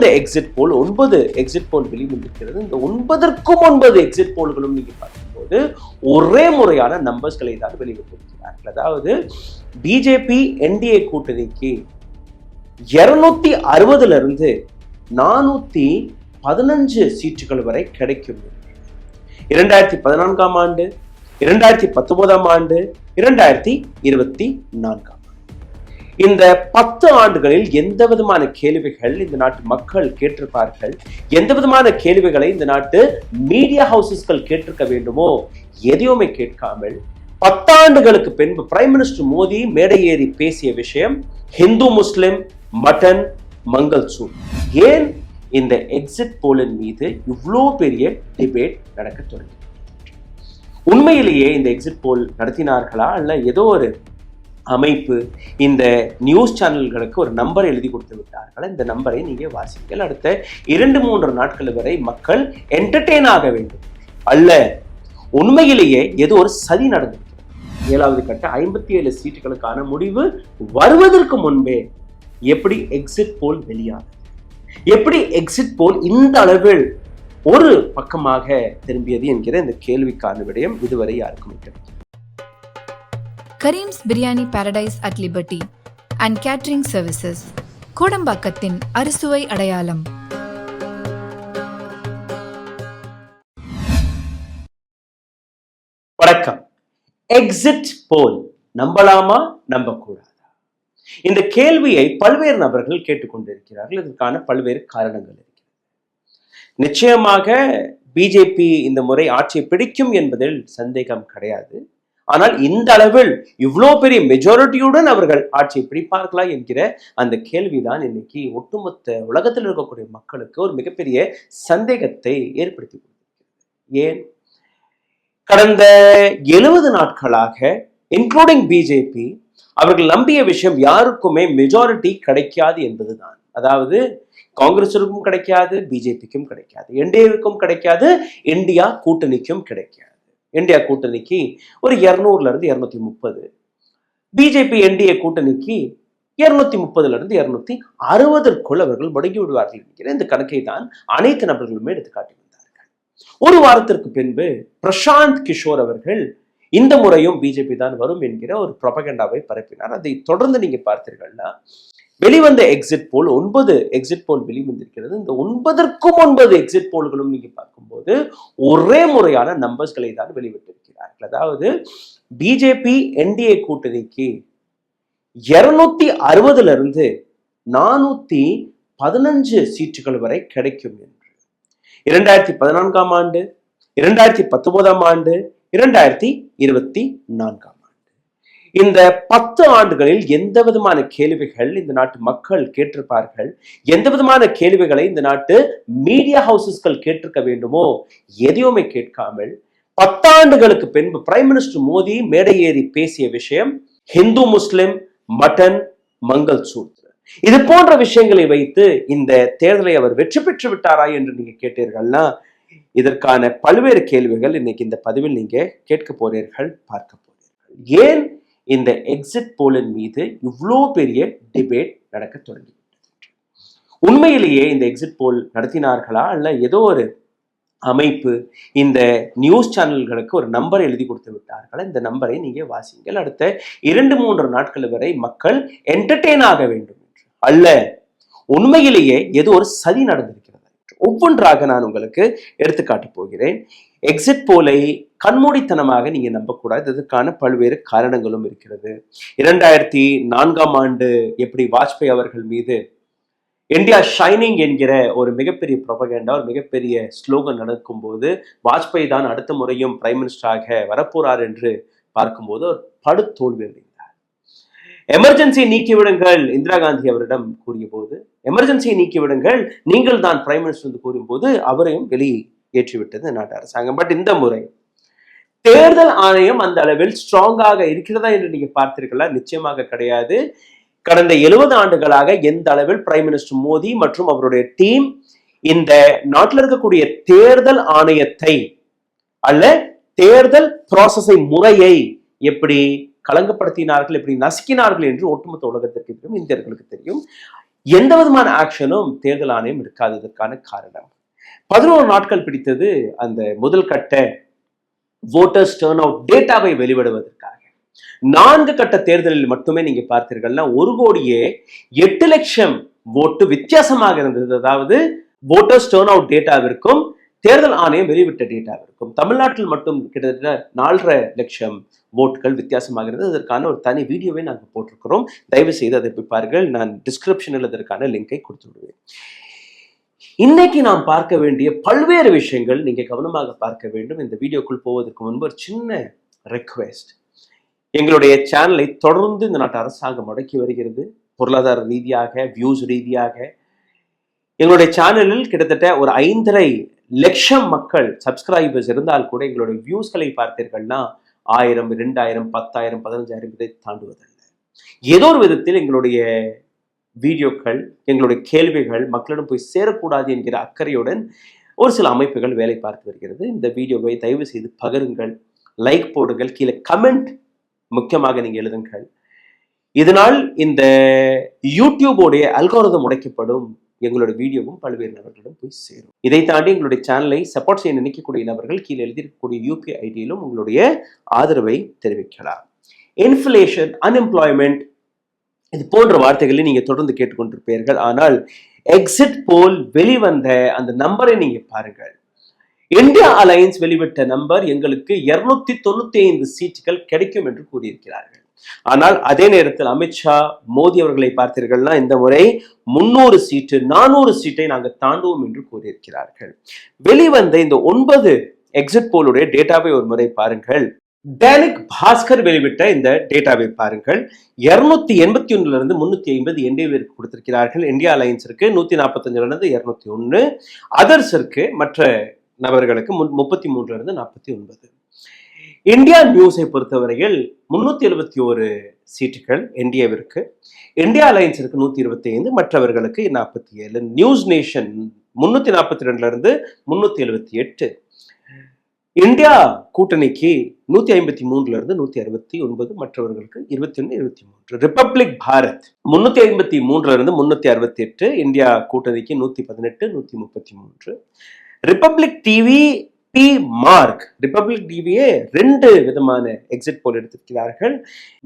வெளிவந்த எக்ஸிட் போல் 9 எக்ஸிட் போல் வெளிவந்திருக்கிறது. இந்த 9 எக்ஸிட் போல்களும் நீங்க பார்க்கும்போது ஒரே முறையான நம்பர்ஸ்களை தான் வெளியிட்டிருக்கிறார்கள். அதாவது பிஜேபி என்டிஏ கூட்டணிக்கு 260 இருந்து 415 சீட்டுகள் வரை கிடைக்கும். 2014 ஆண்டு, 2019 ஆண்டு, 2024 இந்த 10 ஆண்டுகளில் எந்த விதமான கேள்விகள் இந்த நாட்டு மக்கள் கேட்டிருப்பார்கள், எந்த விதமான கேள்விகளை இந்த நாட்டு மீடியா ஹவுசஸ்கள் கேட்டிருக்க வேண்டுமோ எதையுமே கேட்காமல் 10 ஆண்டுகளுக்கு பின்பு பிரைம் மினிஸ்டர் மோடி மேடை ஏறி பேசிய விஷயம் ஹிந்து முஸ்லிம் மட்டன் மங்கள் சூர். ஏன் இந்த எக்ஸிட் போலின் மீது இவ்வளோ பெரிய டிபேட் நடக்க தொடங்கி? உண்மையிலேயே இந்த எக்ஸிட் போல் நடத்தினார்களா அல்ல ஏதோ ஒரு அமைப்பு இந்த நியூஸ் சேனல்களுக்கு ஒரு நம்பர் எழுதி கொடுத்து விட்டார்கள், இந்த நம்பரை நீங்க வாசிங்கள், அடுத்த 2-3 நாட்கள் வரை மக்கள் என்டர்டெயின் ஆக வேண்டும், அல்ல உண்மையிலேயே ஏதோ ஒரு சதி நடந்திருக்கிறது. 7வது கட்ட 57 சீட்டுகளுக்கான முடிவு வருவதற்கு முன்பே எப்படி எக்ஸிட் போல் வெளியாகும், எப்படி எக்ஸிட் போல் இந்த அளவில் ஒரு பக்கமாக திரும்பியது என்கிற இந்த கேள்விக்கான விடயம் இதுவரை யாருக்கும் இருக்கிறது. Karim's Biryani Paradise at Liberty and Catering Services, கோடம்பாக்கத்தின் அறுசுவை அடையாளம். வணக்கம். எக்ஸிட் போல் நம்பலாமா நம்பக்கூடாதா? இந்த கேள்வியை பல்வேறு நபர்கள் கேட்டுக்கொண்டிருக்கிறார்கள். இதற்கான பல்வேறு காரணங்கள் இருக்கிறது. நிச்சயமாக பிஜேபி இந்த முறை ஆட்சியை பிடிக்கும் என்பதில் சந்தேகம் கிடையாது. ஆனால் இந்த அளவில் இவ்வளோ பெரிய மெஜாரிட்டியுடன் அவர்கள் ஆட்சியை பிடிப்பார்களா என்கிற அந்த கேள்விதான் இன்னைக்கு ஒட்டுமொத்த உலகத்தில் இருக்கக்கூடிய மக்களுக்கு ஒரு மிகப்பெரிய சந்தேகத்தை ஏற்படுத்தி கொடுத்திருக்கிறது. ஏன்? கடந்த 70 நாட்களாக இன்க்ளூடிங் பிஜேபி அவர்கள் நம்பிய விஷயம் யாருக்குமே மெஜாரிட்டி கிடைக்காது என்பதுதான். அதாவது காங்கிரஸிற்கும் கிடைக்காது, பிஜேபிக்கும் கிடைக்காது, என்டிஏவுக்கும் கிடைக்காது, இந்தியா கூட்டணிக்கும் கிடைக்காது. இந்தியா கூட்டணிக்கு ஒரு 200 இருந்து 230, பிஜேபி என்டிஏ கூட்டணிக்கு 230 இருந்து 260 அவர்கள் முடங்கி விடுவார்கள் என்கிற இந்த கணக்கை தான் அனைத்து நபர்களுமே எடுத்து காட்டி வந்தார்கள். ஒரு வாரத்திற்கு பின்பு பிரசாந்த் கிஷோர் அவர்கள் இந்த முறையும் பிஜேபி தான் வரும் என்கிற ஒரு ப்ரொபகண்டாவை பரப்பினார். அதை தொடர்ந்து நீங்க பார்த்தீர்கள்னா வெளிவந்த எக்ஸிட் போல் 9 எக்ஸிட் போல் வெளிவந்திருக்கிறது. இந்த 9 எக்ஸிட் போல்களும் நீங்க பார்க்கும்போது ஒரே முறையான நம்பர்ஸ்களை தான் வெளிவிட்டிருக்கிறார்கள். அதாவது பிஜேபி என்டிஏ கூட்டணிக்கு 260 இருந்து 415 சீட்டுகள் வரை கிடைக்கும் என்று 2014 ஆண்டு, 2019 ஆண்டு, 2024 இந்த 10 ஆண்டுகளில் எந்த விதமான கேள்விகள் இந்த நாட்டு மக்கள் கேட்டிருப்பார்கள், எந்த விதமான கேள்விகளை இந்த நாட்டு மீடியா ஹவுசஸ்கள் கேட்டிருக்க வேண்டுமோ எதையுமே கேட்காமல் 10 ஆண்டுகளுக்கு பின்பு பிரைம் மினிஸ்டர் மோடி மேடை ஏறி பேசிய விஷயம் ஹிந்து முஸ்லிம் மட்டன் மங்கள் சூர். இது போன்ற விஷயங்களை வைத்து இந்த தேர்தலை அவர் வெற்றி பெற்று விட்டாரா என்று நீங்க கேட்டீர்கள்னா இதற்கான பல்வேறு கேள்விகள் இன்னைக்கு இந்த பதிவில் நீங்க கேட்க போறீர்கள், பார்க்க போறீர்கள். ஏன் இந்த எக்ஸிட் போலின் மீது இவ்வளோ பெரிய டிபேட் நடக்க தொடங்கிவிட்டது? உண்மையிலேயே இந்த எக்ஸிட் போல் நடத்தினார்களா அல்ல ஏதோ ஒரு அமைப்பு இந்த நியூஸ் சேனல்களுக்கு ஒரு நம்பர் எழுதி கொடுத்து விட்டார்கள், இந்த நம்பரை நீங்க வாசிங்கள், அடுத்த 2-3 நாட்கள் வரை மக்கள் என்டர்டெயின் ஆக வேண்டும் என்று, அல்ல உண்மையிலேயே ஏதோ ஒரு சதி நடந்திருக்கிறது. ஒவ்வொன்றாக நான் உங்களுக்கு எடுத்துக்காட்ட போகிறேன். எக்ஸிட் போலை கண்மூடித்தனமாக நீங்க நம்பக்கூடாது. இதற்கான பல்வேறு காரணங்களும் இருக்கிறது. 2004 ஆண்டு எப்படி வாஜ்பாய் அவர்கள் மீது இந்தியா ஷைனிங் என்கிற ஒரு மிகப்பெரிய ப்ரொபகண்டா, ஒரு மிகப்பெரிய ஸ்லோகன் நடக்கும் போது வாஜ்பாய் தான் அடுத்த முறையும் பிரைம் மினிஸ்டராக வரப்போறார் என்று பார்க்கும்போது ஒரு படுதோல்வி அடைந்தார். எமர்ஜென்சியை நீக்கிவிடுங்கள் இந்திரா காந்தி அவரிடம் கூறிய போது, எமர்ஜென்சியை நீக்கிவிடுங்கள் நீங்கள் தான் பிரைம் மினிஸ்டர் என்று கூறும் போது அவரையும் வெளியேற்றிவிட்டது நாட்டு அரசாங்கம். பட் இந்த முறை தேர்தல் ஆணையம் அந்த அளவில் ஸ்ட்ராங்காக இருக்கிறதா என்று நீங்க பார்த்தீர்களா? நிச்சயமாக கிடையாது. கடந்த 70 ஆண்டுகளாக எந்த அளவில் பிரைம் மினிஸ்டர் மோடி மற்றும் அவருடைய டீம் இந்த நாட்டில் இருக்கக்கூடிய தேர்தல் ஆணையத்தை அல்ல தேர்தல் ப்ராசஸை முறையை எப்படி களங்கப்படுத்தினார்கள், எப்படி நசுக்கினார்கள் என்று ஒட்டுமொத்த உலகத்திற்கு தெரியும், இந்தியர்களுக்கு தெரியும். எந்த விதமான ஆக்ஷனும் தேர்தல் ஆணையம் எடுக்காததற்கான காரணம் 11 நாட்கள் பிடித்தது அந்த முதல் கட்ட வோட்டர்ஸ் டர்ன் அவுட் டேட்டாவை வெளியிடுவதற்காக. 4 கட்ட தேர்தலில் மட்டுமே நீங்க பார்த்தீர்கள்னா 1,08,00,000 ஓட்டு வித்தியாசமாக இருந்தது. அதாவது வோட்டர்ஸ் டர்ன் அவுட் டேட்டாவிற்கும் தேர்தல் ஆணையம் வெளியிட்ட டேட்டாவிற்கும் தமிழ்நாட்டில் மட்டும் கிட்டத்தட்ட 4,50,000 லட்சம் ஓட்டுகள் வித்தியாசமாக இருந்தது. அதற்கான ஒரு தனி வீடியோவை நாங்கள் போட்டிருக்கிறோம். தயவு செய்து அதை போய் பாருங்கள். நான் டிஸ்கிரிப்ஷனில் அதற்கான லிங்கை கொடுத்து விடுவேன். இன்னைக்கு நாம் பார்க்க வேண்டிய பல்வேறு விஷயங்கள் நீங்க கவனமாக பார்க்க வேண்டும். இந்த வீடியோக்குள் போவதற்கு முன்பு ஒரு சின்ன ரெக்வெஸ்ட். எங்களுடைய சேனலை தொடர்ந்து இந்த நாட்டு அரசாங்கம் முடக்கி வருகிறது. பொருளாதார ரீதியாக, வியூஸ் ரீதியாக. எங்களுடைய சேனலில் கிட்டத்தட்ட ஒரு 5,50,000 லட்சம் மக்கள் சப்ஸ்கிரைபர்ஸ் இருந்தால் கூட எங்களுடைய வியூஸ்களை பார்த்தீர்கள்னா 1000, 2000, 10,000, 15,000 இதை தாண்டுவதில்லை. ஏதோ ஒரு விதத்தில் எங்களுடைய வீடியோக்கள், எங்களுடைய கேள்விகள் மக்களிடம் போய் சேரக்கூடாது என்கிற அக்கறையுடன் ஒரு சில அமைப்புகள் வேலை பார்த்து வருகிறது. இந்த வீடியோவை தயவு செய்து பகிருங்கள், லைக் போடுங்கள், கீழே கமெண்ட் முக்கியமாக நீங்க எழுதுங்கள். இதனால் இந்த யூடியூபோடைய அல்காரிதம் உடைக்கப்படும், எங்களுடைய வீடியோவும் பல்வேறு நபர்களிடம் போய் சேரும். இதை தாண்டி எங்களுடைய சேனலை சப்போர்ட் செய்ய நினைக்கக்கூடிய நபர்கள் கீழே எழுதியிருக்கக்கூடிய யூபிஐ ஐடியிலும் உங்களுடைய ஆதரவை தெரிவிக்கலாம். இன்ஃப்ளேஷன், அன்எம்ப்ளாய்மெண்ட், இது போன்ற வார்த்தைகளை நீங்க தொடர்ந்து கேட்டுக்கொண்டிருப்பீர்கள். ஆனால் எக்ஸிட் போல் வெளிவந்த அந்த நம்பரை நீங்க பாருங்கள். இந்தியா அலையன்ஸ் வெளிவிட்ட நம்பர் எங்களுக்கு 295 சீட்டுகள் கிடைக்கும் என்று கூறியிருக்கிறார்கள். ஆனால் அதே நேரத்தில் அமித்ஷா, மோடி அவர்களை பார்த்தீர்கள்னா இந்த முறை 300 சீட்டு, 400 சீட்டை நாங்கள் தாண்டுவோம் என்று கூறியிருக்கிறார்கள். வெளிவந்த இந்த 9 எக்ஸிட் போலுடைய டேட்டாவை ஒரு முறை பாருங்கள். दैनिक भास्कर வெளிவிட்ட இந்த டேட்டாவை பாருங்கள். 281 இருந்து 350 என்டிஏவிற்கு கொடுத்திருக்கிறார்கள். இந்தியா அலையன்ஸிற்கு 145 இருந்து 201, அதர்ஸிற்கு மற்ற நபர்களுக்கு 33 இருந்து 49. இந்தியா நியூஸை பொறுத்தவரையில் 371 சீட்டுகள் என்டிஏவிற்கு, இந்தியா அலையன்ஸிற்கு 125, மற்றவர்களுக்கு 47. நியூஸ் நேஷன் 342 இருந்து 378. இந்தியா கூட்டணிக்கு 153 இருந்து 169, மற்றவர்களுக்கு 21, 23. ரிப்பப்ளிக் பாரத் 353 இருந்து 368, இந்தியா கூட்டணிக்கு 118, 133. Republic TV, P MARQ, Republic டிவியே 2 விதமான எக்ஸிட் போல் எடுத்திருக்கிறார்கள்.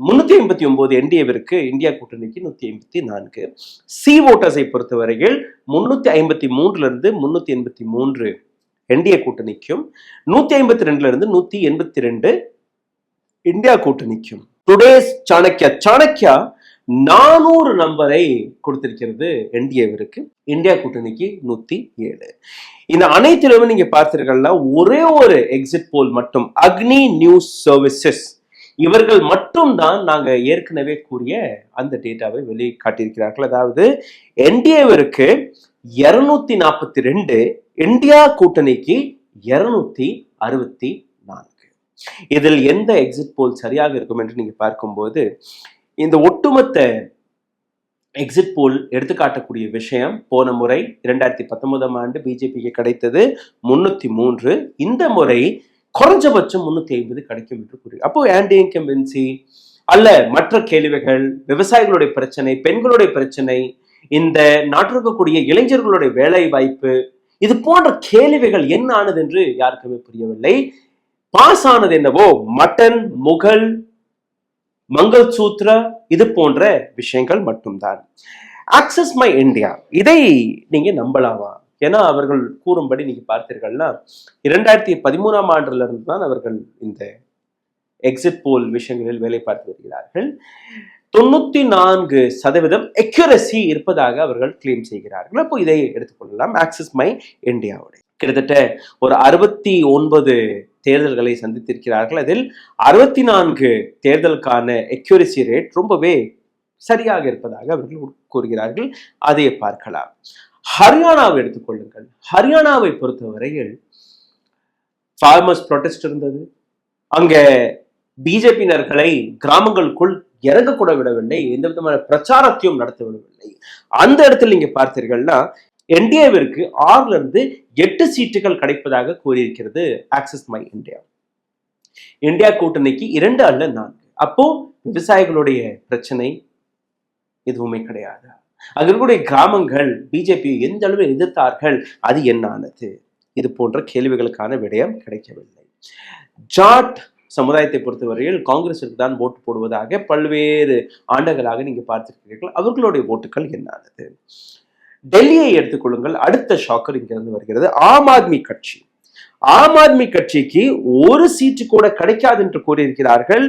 359 என்டிஏவிற்கு, இந்தியா கூட்டணிக்கு 154. சி ஓட்டர்ஸை பொறுத்தவரையில் 353 இருந்து 383 என்டிஏ கூட்டணிக்கும், 152 இருந்து 182 இந்தியா கூட்டணிக்கும். டுடேஸ் சாணக்யா 400 நம்பரை கொடுத்திருக்கிறது என்டிஏவிற்கு, இந்தியா கூட்டணிக்கு 107. இந்த அனைத்திலுமே நீங்க பார்த்தீர்கள்னா ஒரே ஒரு எக்ஸிட் போல் மட்டும், அக்னி நியூஸ் சர்வீசஸ், இவர்கள் மட்டும் தான் நாங்க ஏற்கனவே கூறிய அந்த டேட்டாவை வெளியே காட்டியிருக்கிறார்கள். அதாவது என்டிஏவிற்கு 242, இந்தியா கூட்டணிக்கு 264. இதில் எந்த எக்ஸிட் போல் சரியாக இருக்கும் என்று நீங்க பார்க்கும்போது, இந்த ஒட்டுமொத்த எக்ஸிட் போல் எடுத்துக்காட்டக்கூடிய விஷயம், போன முறை 2019ஆம் ஆண்டு பிஜேபிக்கு கிடைத்தது 303, இந்த முறை குறைஞ்சபட்சம் 350 கிடைக்கும் என்று கூறி. அப்போ ஆன்டி இன்கம்பன்சி அல்ல, மற்ற கேள்விகள், விவசாயிகளுடைய பிரச்சனை, பெண்களுடைய பிரச்சனை, இந்த நாட்டில் இருக்கக்கூடிய இளைஞர்களுடைய வேலை வாய்ப்பு, இது போன்ற கேள்விகள் என்ன ஆனது என்று யாருக்குமே புரியவில்லை. பாஸ் ஆனது என்னவோ மட்டன், முகல், மங்கள் சூத்ரா, இது போன்ற விஷயங்கள் மட்டும்தான். ஆக்சஸ் மை இந்தியா, இதை நீங்க நம்பலாமா? ஏன்னா அவர்கள் கூறும்படி நீங்க பார்த்தீர்கள்னா 2013ஆம் ஆண்டுல இருந்து தான் அவர்கள் இந்த எக்ஸிட் போல் விஷயங்களில் வேலை பார்த்து வருகிறார்கள். 94% அக்யூரசி இருப்பதாக அவர்கள் கிளைம் செய்கிறார்கள். அப்போ இதை எடுத்துக்கொள்ளலாம். ஆக்சஸ் மை இந்தியாவுடைய கிட்டத்தட்ட ஒரு 69 தேர்தல்களை சந்தித்திருக்கிறார்கள். அதில் 64 தேர்தலுக்கான அக்யூரசி ரேட் ரொம்பவே சரியாக இருப்பதாக அவர்கள் கூறுகிறார்கள். அதை பார்க்கலாம். ஹரியானாவை எடுத்துக்கொள்ளுங்கள். ஹரியானாவை பொறுத்தவரையில் ஃபார்மர்ஸ் ப்ரொடெஸ்ட் இருந்தது. அங்க பிஜேபியினர்களை கிராமங்களுக்குள் இறங்கக்கூட விடவில்லை, எந்த விதமான பிரச்சாரத்தையும் நடத்த விடவில்லை. அந்த இடத்தில் நீங்க பார்த்தீர்கள்னா என்டிஏவிற்கு 6 இருந்து 8 சீட்டுகள் கிடைப்பதாக கூறியிருக்கிறது ஆக்சஸ் மை இந்தியா. இந்தியா கூட்டணிக்கு 2 அல்ல 4. அப்போ விவசாயிகளுடைய பிரச்சனை எதுவுமே கிடையாது. அங்க இருக்கக்கூடிய கிராமங்கள் பிஜேபி எந்த அளவில் எதிர்த்தார்கள், அது என்னானது? இது போன்ற கேள்விகளுக்கான விடயம் கிடைக்கவில்லை. ஜாட் சமுதாயத்தை பொறுத்தவரையில் காங்கிரஸுக்கு தான் ஓட்டு போடுவதாக பல்வேறு ஆண்டுகளாக நீங்க பார்த்திருக்கிறீர்கள். அவர்களுடைய ஓட்டுகள் என்னானது? டெல்லியை எடுத்துக்கொள்ளுங்கள். அடுத்த ஷாக்கர் இங்கிருந்து வருகிறது. ஆம் ஆத்மி கட்சி. ஆம் ஆத்மி கட்சிக்கு ஒரு சீட்டு கூட கிடைக்காது என்று கூறியிருக்கிறார்கள்.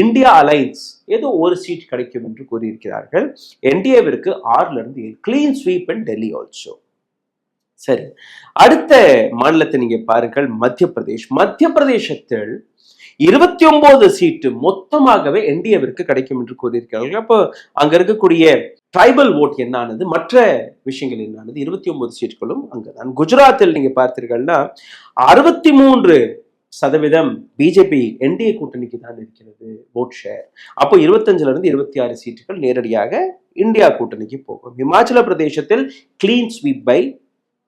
இந்தியா அலைன்ஸ் ஏதோ ஒரு சீட் கிடைக்கும் என்று கூறியிருக்கிறார்கள். என்டிஏவிற்கு 6 கிளீன் ஸ்வீப் இன் டெல்லி ஆல்சோ. சரி, அடுத்த மாநிலத்தை நீங்க பாருங்கள், மத்திய பிரதேஷ். மத்திய பிரதேசத்தில் 29 சீட்டு மொத்தமாகவே என்டிஏவிற்கு கிடைக்கும் என்று கூறியிருக்கிறார்கள். அப்போ அங்க இருக்கக்கூடிய ட்ரைபல் ஓட் என்னானது, மற்ற விஷயங்கள் என்னானது, 29 சீட்டுகளும் அங்கதான். குஜராத்தில் நீங்க பார்த்தீர்கள்னா 63% பிஜேபி என்டிஏ கூட்டணிக்கு தான் இருக்கிறது ஓட் ஷேர். அப்போ 25 சீட்டுகள் நேரடியாக இந்தியா கூட்டணிக்கு போகும். இமாச்சல பிரதேசத்தில் clean sweep by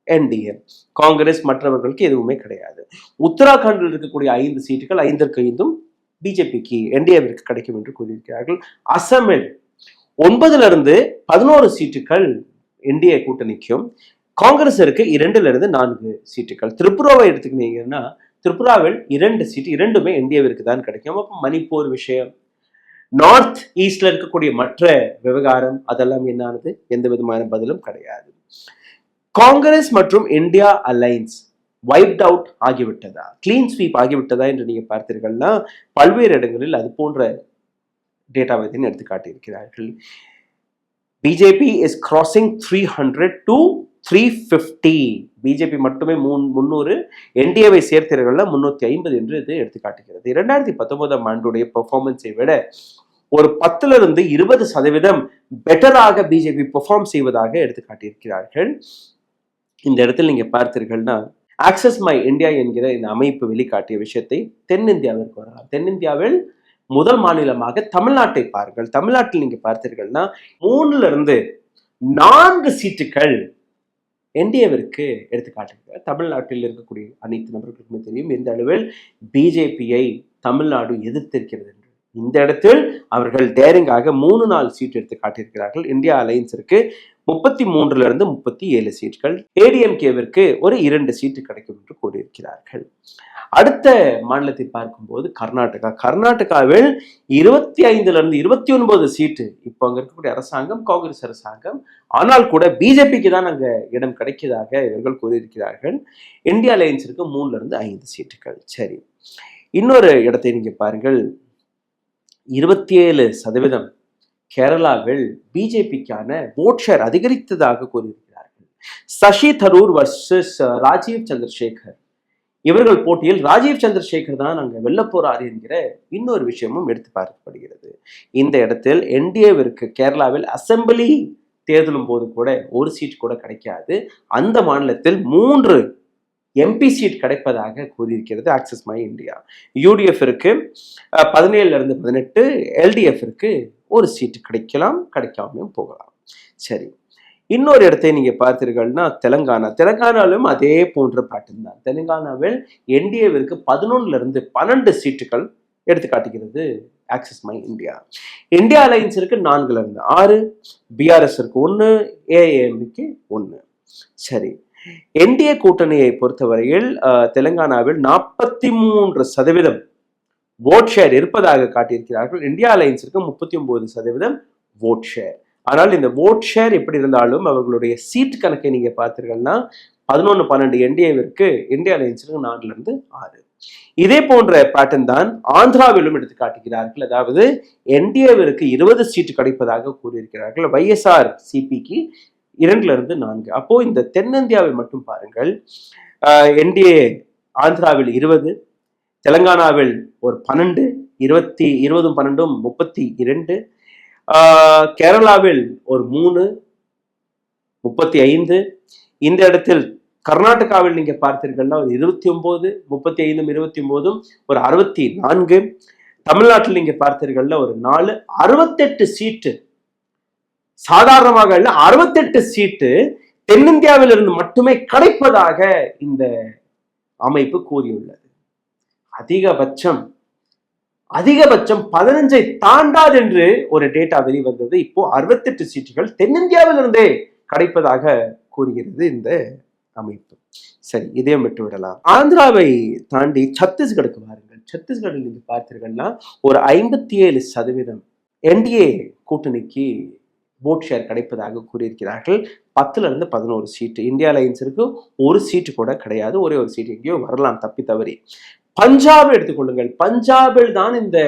NDA, Congress மற்றவர்களுக்கு எதுவுமே கிடையாது. உத்தராகண்டில் இருக்கக்கூடிய 5 சீட்டுகள் 5 பிஜேபிக்கு என்டிஏவிற்கு கிடைக்கும் என்று கூறியிருக்கிறார்கள். அசமில் 9 சீட்டுகள் என்டிஏ கூட்டணிக்கும், காங்கிரஸிற்கு 2 சீட்டுகள். திரிபுராவை எடுத்துக்கிட்டீங்கன்னா திரிபுராவில் 2 சீட்டு, 2மே என்டிஏவிற்கு தான் கிடைக்கும். அப்போ மணிப்பூர் விஷயம், நார்த் ஈஸ்ட்ல இருக்கக்கூடிய மற்ற விவகாரம், அதெல்லாம் என்னானது, எந்த விதமான பதிலும் கிடையாது. காங்கிரஸ் மற்றும் இந்தியா அலைன்ஸ் வைப்ட் அவுட் ஆகிவிட்டதா, கிளீன் ஸ்வீப் ஆகிவிட்டதா என்று நீங்க பார்த்தீர்கள்னா பல்வேறு இடங்களில் அது போன்ற டேட்டாவை எடுத்து காட்டியிருக்கிறார்கள். BJP is crossing 300 to 350. BJP மட்டுமே 300, என்டிஏவை சேர்த்தீர்கள்னா 350 என்று இது எடுத்து காட்டுகிறது. 2019 ஆண்டுடைய பெர்ஃபார்மன்ஸை விட ஒரு 10-20% பெட்டராக பிஜேபி பெர்ஃபார்ம் செய்வதாக எடுத்து காட்டியிருக்கிறார்கள். இந்த இடத்தில் நீங்க பார்த்தீர்கள்னா ஆக்சஸ் மை இந்தியா என்கிற இந்த அமைப்பு வெளிக்காட்டிய விஷயத்தை தென்னிந்தியாவிற்கு வரலாம். தென்னிந்தியாவில் முதல் மாநிலமாக தமிழ்நாட்டை பாருங்கள். தமிழ்நாட்டில் நீங்க பார்த்தீர்கள்னா 3-4 சீட்டுகள் என்டிஏவிற்கு எடுத்து காட்டுகிறார். தமிழ்நாட்டில் இருக்கக்கூடிய அனைத்து நபர்களுக்குமே தெரியும் எந்த அளவில் பிஜேபியை தமிழ்நாடு எதிர்த்திருக்கிறது. இந்த இடத்தில் அவர்கள் டேரிங்காக 3-4 சீட் எடுத்து காட்டியிருக்கிறார்கள். இந்தியா அலையன்ஸிற்கு 33-37 சீட்கள், ஏடிஎம்கேவிற்கு ஒரு 2 சீட்டு கிடைக்கும் என்று கூறியிருக்கிறார்கள். அடுத்த மாநிலத்தை பார்க்கும்போது கர்நாடகா. கர்நாடகாவில் 25-29 சீட்டு. இப்போ அங்க இருக்கக்கூடிய அரசாங்கம் காங்கிரஸ் அரசாங்கம், ஆனால் கூட பிஜேபிக்கு தான் அங்க இடம் கிடைக்கிறதாக இவர்கள் கூறியிருக்கிறார்கள். இந்தியா அலையன்ஸிற்கு 3-5 சீட்டுகள். சரி, இன்னொரு இடத்தை நீங்க பாருங்கள், 27% கேரளாவில் பிஜேபிக்கான ஓட் ஷேர் அதிகரித்ததாக கூறியிருக்கிறார்கள். சசி தரூர் வர்சஸ் ராஜீவ் சந்திரசேகர், இவர்கள் போட்டியில் ராஜீவ் சந்திரசேகர் தான் அங்க வெல்ல போறாரு என்கிற இன்னொரு விஷயமும் எடுத்து பார்க்கப்படுகிறது. இந்த இடத்தில் என்டிஏவிற்கு கேரளாவில் அசெம்பிளி தேர்தலும் போது கூட ஒரு சீட் கூட கிடைக்காது. அந்த மாநிலத்தில் 3 எம்பி சீட் கிடைப்பதாக கூறியிருக்கிறது ஆக்சஸ் மை இந்தியா. யூடிஎஃப்ற்கு 17-18, எல்டிஎஃப்ற்கு ஒரு சீட்டு கிடைக்கலாம், கிடைக்காமையும் போகலாம். சரி, இன்னொரு இடத்தை நீங்க பார்த்தீர்கள்னா தெலுங்கானா. தெலுங்கானாவிலும் அதே போன்ற பேட்டர்ன் தான். தெலுங்கானாவில் என்டிஏவிற்கு 11-12 சீட்டுகள் எடுத்து காட்டுகிறது ஆக்சஸ் மை இந்தியா. இந்தியா அலையன்ஸிற்கு 4-6, பிஆர்எஸ்ற்கு 1, ஏஏஎம்க்கு 1. சரி, என்டிஏ கூட்டணியை பொறுத்தவரையில் தெலுங்கானாவில் 43% ஓட் ஷேர் இருப்பதாக காட்டியிருக்கிறார்கள். இந்தியா அலையன்ஸிற்கு 39% ஓட் ஷேர். ஆனால் இந்த ஓட் ஷேர் எப்படி இருந்தாலும் அவர்களுடைய சீட் கணக்கை நீங்க பார்த்தீர்கள்னா 11-12 என்டிஏவிற்கு, இந்தியா அலையன்ஸிற்கு 4-6. இதே போன்ற பேட்டர்ன் தான் ஆந்திராவிலும் எடுத்து காட்டுகிறார்கள். அதாவது என்டிஏவிற்கு 20 சீட்டு கிடைப்பதாக கூறியிருக்கிறார்கள், வைஎஸ்ஆர் சிபிக்கு 2-4. அப்போ இந்த தென்னிந்தியாவில் மட்டும் பாருங்கள், என்டிஏ ஆந்திராவில் 20, தெலுங்கானாவில் ஒரு 12, 20-12 32, கேரளாவில் ஒரு 3, 35. இந்த இடத்தில் கர்நாடகாவில் நீங்க பார்த்தீர்கள்னா ஒரு 29, 35-29 ஒரு 64. தமிழ்நாட்டில் நீங்க பார்த்தீர்கள்னா ஒரு 4, 68 சீட்டு. சாதாரணமாக 68 சீட்டு தென்னிந்தியாவில் இருந்து மட்டுமே கிடைப்பதாக இந்த அமைப்பு கூறியுள்ளது. அதிகபட்சம் அதிகபட்சம் 15 தாண்டாது என்று ஒரு டேட்டா வெளிவந்தது. இப்போ 68 சீட்டுகள் தென்னிந்தியாவிலிருந்தே கிடைப்பதாக கூறுகிறது இந்த அமைப்பு. சரி, இதையும் விட்டு விடலாம். ஆந்திராவை தாண்டி சத்தீஸ்கருக்கு வாருங்கள். சத்தீஸ்கரில் நீங்க பார்த்தீர்கள்னா ஒரு 57% என்டிஏ கூட்டணிக்கு ஓட் ஷேர் கிடைப்பதாக கூறியிருக்கிறார்கள். 10 to 11 சீட்டு. இந்தியா அலையன்ஸிற்கு ஒரு சீட்டு கூட கிடையாது. ஒரே ஒரு சீட்டு எங்கேயோ வரலாம் தப்பி தவறி. பஞ்சாபை எடுத்துக்கொள்ளுங்கள். பஞ்சாபில் தான் இந்த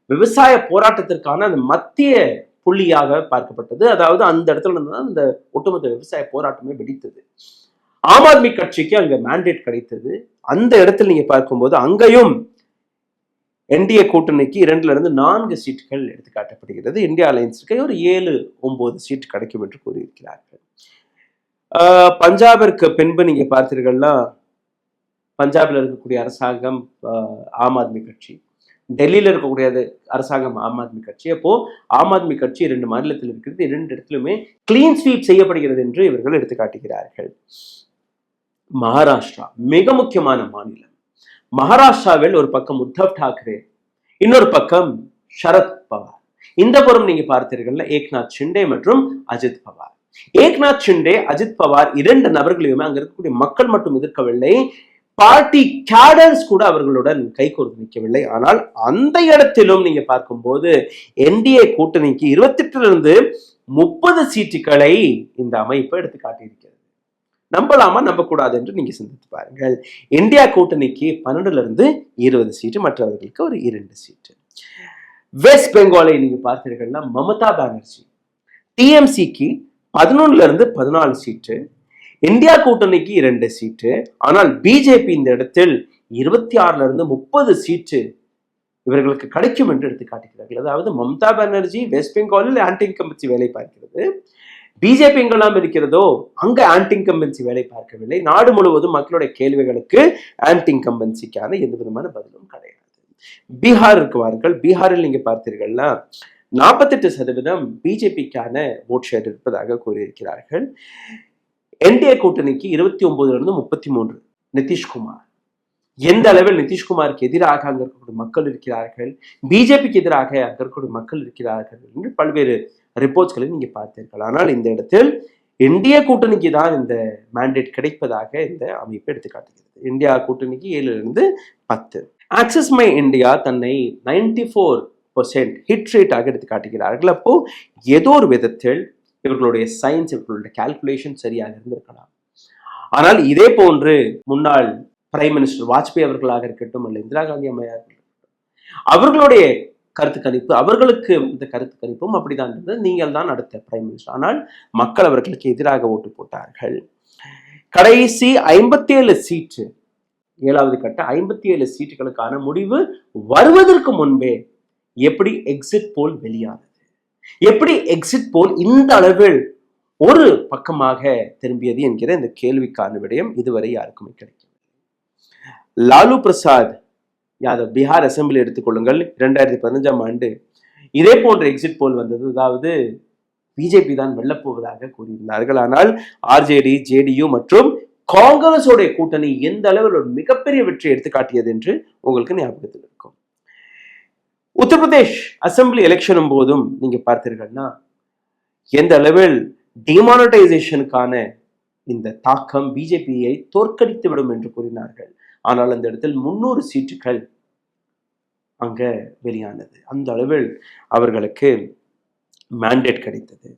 விவசாய போராட்டத்திற்கான அந்த மத்திய புள்ளியாக பார்க்கப்பட்டது. அதாவது அந்த இடத்துல தான் இந்த ஒட்டுமொத்த விவசாய போராட்டமே வெடித்தது. ஆம் ஆத்மி கட்சிக்கு அங்க மேண்டேட் கிடைத்தது. அந்த இடத்துல நீங்க பார்க்கும்போது அங்கேயும் என்டிஏ கூட்டணிக்கு 2 to 4 சீட்டுகள் எடுத்து காட்டப்படுகிறது. இந்தியா அலையன்ஸுக்கு ஒரு 7-9 சீட்டு கிடைக்கும் என்று கூறியிருக்கிறார்கள். பஞ்சாபிற்கு பின்பு நீங்க பார்த்தீர்கள்னா பஞ்சாபில் இருக்கக்கூடிய அரசாங்கம் ஆம் ஆத்மி கட்சி, டெல்லியில இருக்கக்கூடிய அரசாங்கம் ஆம் ஆத்மி கட்சி. அப்போ ஆம் ஆத்மி கட்சி 2 மாநிலத்தில் இருக்கிறது. 2 இடத்திலுமே கிளீன் ஸ்வீப் செய்யப்படுகிறது என்று இவர்கள் எடுத்து காட்டுகிறார்கள். மகாராஷ்டிரா மிக முக்கியமான மாநிலம். மகாராஷ்டிராவில் ஒரு பக்கம் உத்தவ் டாக்கரே, இன்னொரு பக்கம் சரத் பவார். இந்த புறம் நீங்க பார்த்தீர்கள் ஏக்நாத் ஷிண்டே மற்றும் அஜித் பவார். ஏக்நாத் ஷிண்டே, அஜித் பவார் 2 நபர்களையுமே அங்க இருக்கக்கூடிய மக்கள் மட்டும் எதிர்க்கவில்லை, பார்ட்டி கேடர்ஸ் கூட அவர்களுடன் கைகோர்த்து நிற்கவில்லை. ஆனால் அந்த இடத்திலும் நீங்க பார்க்கும்போது என்டிஏ கூட்டணிக்கு 28 to 30 சீட்டுகளை இந்த அமைப்பு எடுத்து காட்டியிருக்கிறது. நம்பலாமா நம்பக்கூடாது என்று நீங்க சிந்தித்து பாருங்கள். இந்தியா கூட்டணிக்கு 12 to 20 சீட்டு, மற்றவர்களுக்கு ஒரு 2 சீட்டு. வெஸ்ட் பெங்காலை நீங்க பார்த்தீர்கள்னா மமதா பானர்ஜி டிஎம்சிக்கு 11 to 14 சீட்டு, இந்தியா கூட்டணிக்கு 2 சீட்டு. ஆனால் பிஜேபி இந்த இடத்தில் 26 to 30 சீட்டு இவர்களுக்கு கிடைக்கும் என்று எடுத்து காட்டுகிறார்கள். அதாவது மம்தா பானர்ஜி வெஸ்ட் பெங்காலில் ஆன்டி இன்கம்பன்சி வேலை பார்க்கிறது. பிஜேபி எங்கெல்லாம் இருக்கிறதோ அங்க ஆன்டி இன்கம்பன்சி வேலை பார்க்கவில்லை. நாடு முழுவதும் மக்களுடைய கேள்விகளுக்கு ஆன்டி இன்கம்பன்சிக்கான எந்த விதமான பதிலும் கிடையாது. பீகார் இருக்குவார்கள். பீகாரில் நீங்க பார்த்தீர்கள்னா 48% பிஜேபிக்கான ஓட் ஷேர் இருப்பதாக கூறியிருக்கிறார்கள். என்டிஏ கூட்டணிக்கு 29 to 33. நிதிஷ்குமார், எந்த அளவில் நிதிஷ்குமாருக்கு எதிராக அங்க இருக்கக்கூடிய மக்கள் இருக்கிறார்கள், பிஜேபிக்கு எதிராக அங்க இருக்கக்கூடிய மக்கள் இருக்கிறார்கள் என்று பல்வேறு ரிப்போர்ட்ஸ்களை நீங்க பார்த்தீர்கள். ஆனால் இந்த இடத்தில் என்டிஏ கூட்டணிக்கு தான் இந்த மேண்டேட் கிடைப்பதாக இந்த அமைப்பு எடுத்து காட்டுகிறது. இந்தியா கூட்டணிக்கு 7 to 10. ஆக்சிஸ் மை இந்தியா தன்னை 94% ஹிட் ரேட்டாக எடுத்து காட்டுகிறார்கள். அப்போ ஏதோ ஒரு விதத்தில் இவர்களுடைய சயின்ஸ், இவர்களுடைய கால்குலேஷன் சரியாக இருந்திருக்கலாம். ஆனால் இதே போன்று முன்னாள் பிரைம் மினிஸ்டர் வாஜ்பாய் அவர்களாக இருக்கட்டும், அல்ல இந்திரா காந்தி அம்மையார் அவர்களுடைய கருத்து கணிப்பு, அவர்களுக்கு இந்த கருத்து கணிப்பும் அப்படிதான் இருந்தது. நீங்கள் தான் அடுத்த பிரைம் மினிஸ்டர். ஆனால் மக்கள் அவர்களுக்கு எதிராக ஓட்டு போட்டார்கள். கடைசி 57 சீட்டு, 7வது கட்ட 57 சீட்டுகளுக்கான முடிவு வருவதற்கு முன்பே எப்படி எக்ஸிட் போல் வெளியானது, எப்படி எக்ஸிட் போல் இந்த அளவில் ஒரு பக்கமாக திரும்பியது என்கிற இந்த கேள்விக்கான விடயம் இதுவரை யாருக்குமே கிடைக்கும். லாலு பிரசாத் யாதவ் பீகார் அசெம்பிளி எடுத்துக்கொள்ளுங்கள். 2015 இதே போன்ற எக்ஸிட் போல் வந்தது. அதாவது பிஜேபி தான் வெல்லப்போவதாக கூறியிருந்தார்கள். ஆனால் ஆர்ஜேடி, ஜேடியு மற்றும் காங்கிரஸோடைய கூட்டணி எந்த அளவில் ஒரு மிகப்பெரிய வெற்றி எடுத்து காட்டியது என்று உங்களுக்கு ஞாபகத்தில் இருக்கும். உத்தரப்பிரதேஷ் அசெம்பிளி எலெக்ஷனும் போதும் நீங்க பார்த்தீர்கள்னா எந்த அளவில் டிமானிட்டைசேஷனுக்கான இந்த தாக்கம் பிஜேபியை தோற்கடித்து விடும் என்று கூறினார்கள். ஆனால் அந்த இடத்தில் 300 சீட்டுகள் அங்க வெளியானது. அந்த அளவில் அவர்களுக்கு மேண்டேட் கிடைத்தது.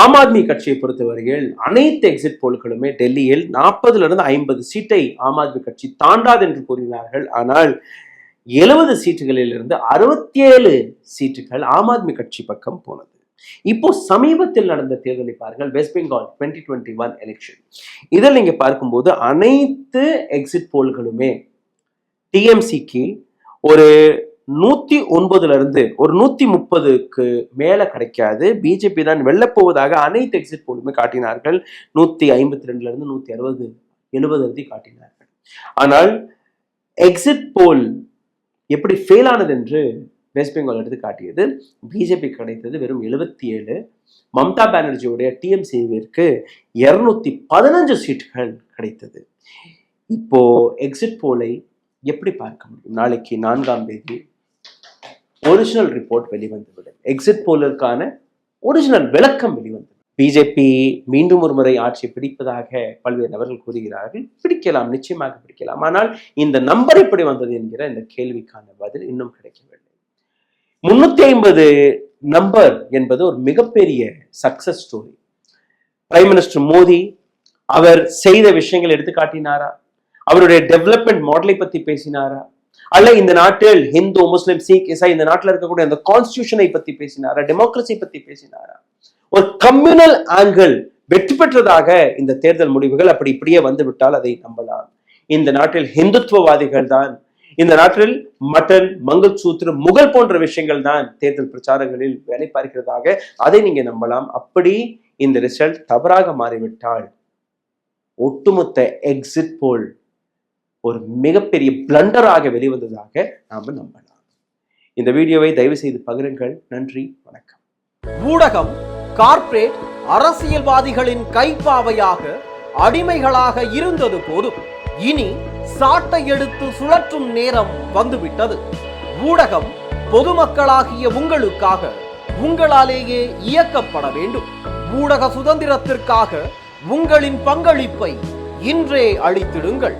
ஆம் ஆத்மி கட்சியை பொறுத்தவரையில் அனைத்து எக்ஸிட் போல்களுமே டெல்லியில் 40 to 50 சீட்டை ஆம் ஆத்மி கட்சி தாண்டாது என்று கூறினார்கள். ஆனால் 70 சீட்டுகளில் இருந்து 67 சீட்டுகள் ஆம் ஆத்மி கட்சி பக்கம் போனது. இப்போ சமீபத்தில் நடந்த தேர்தலை பாருங்கள், வெஸ்ட் பெங்கால் 2021 எலெக்ஷன். இதில் நீங்க பார்க்கும்போது அனைத்து எக்ஸிட் போல்களுமே டிஎம்சிக்கு ஒரு 109 ஒரு 130க்கு மேல கிடைக்காது, பிஜேபி தான் வெல்லப்போவதாக அனைத்து எக்ஸிட் போலுமே காட்டினார்கள். 152 160 70 காட்டினார்கள். ஆனால் எக்ஸிட் போல் எப்படி ஃபெயில் ஆனது என்று வெஸ்ட் பெங்கால் எடுத்து காட்டியது. பிஜேபி கிடைத்தது வெறும் 77. மம்தா பானர்ஜியுடைய டிஎம்சிவிற்கு 215 சீட்டுகள் கிடைத்தது. இப்போ எக்ஸிட் போலை எப்படி பார்க்க முடியும்? நாளைக்கு 4ஆம் தேதி ஒரிஜினல் ரிப்போர்ட் வெளிவந்துவிடும். எக்ஸிட் போலிற்கான ஒரிஜினல் விளக்கம் வெளிவந்து பிஜேபி மீண்டும் ஒரு முறை ஆட்சி பிடிப்பதாக பல்வேறு நபர்கள் கூறுகிறார்கள். பிடிக்கலாம், நிச்சயமாக பிடிக்கலாம். ஆனால் இந்த நம்பர் எப்படி வந்தது என்கிற இந்த கேள்விக்கான பதில் இன்னும் கிடைக்கவில்லை. 350 நம்பர் என்பது ஒரு மிகப்பெரிய success story. Prime minister Modi அவர் செய்த விஷயங்கள் எடுத்து காட்டினாரா? அவருடைய டெவலப்மெண்ட் மாடலை பத்தி பேசினாரா? அல்ல இந்த நாட்டில் ஹிந்து, முஸ்லிம், சீக், இசா இந்த நாட்டில் இருக்கக்கூடிய அந்த கான்ஸ்டிடியூஷனை பத்தி பேசினாரா? டெமோக்ரஸி பத்தி பேசினாரா? ஒரு கம்யூனல் ஆங்கிள் வெற்றி பெற்றதாக இந்த தேர்தல் முடிவுகள் அப்படி இப்படியே வந்து விட்டால் அதை நம்பலாம். இந்த நாட்டில் ஹிந்துத்துவவாதிகள் தான், இந்த நாட்டில் மட்டன், மங்கள் சூத்திர, முகல் போன்ற விஷயங்கள் தான் தேர்தல் பிரச்சாரங்களில் வேலை பார்க்கிறதாக அதை நீங்க நம்பலாம். அப்படி இந்த ரிசல்ட் தவறாக மாறிவிட்டால் ஒட்டுமொத்த எக்ஸிட் போல் ஒரு மிகப்பெரிய பிளண்டராக வெளிவந்ததாக நாம நம்பலாம். இந்த வீடியோவை தயவு செய்து பகிருங்கள். நன்றி, வணக்கம். ஊடகம் கார்ப்பரேட் அரசியல்வாதிகளின் கைப்பாவையாக அடிமைகளாக இருந்தது போதும். இனி சாட்டை எடுத்து சுழற்றும் நேரம் வந்துவிட்டது. ஊடகம் பொதுமக்களாகிய உங்களுக்காக, உங்களாலேயே இயக்கப்பட வேண்டும். ஊடக சுதந்திரத்திற்காக உங்களின் பங்களிப்பை இன்றே அளித்திடுங்கள்.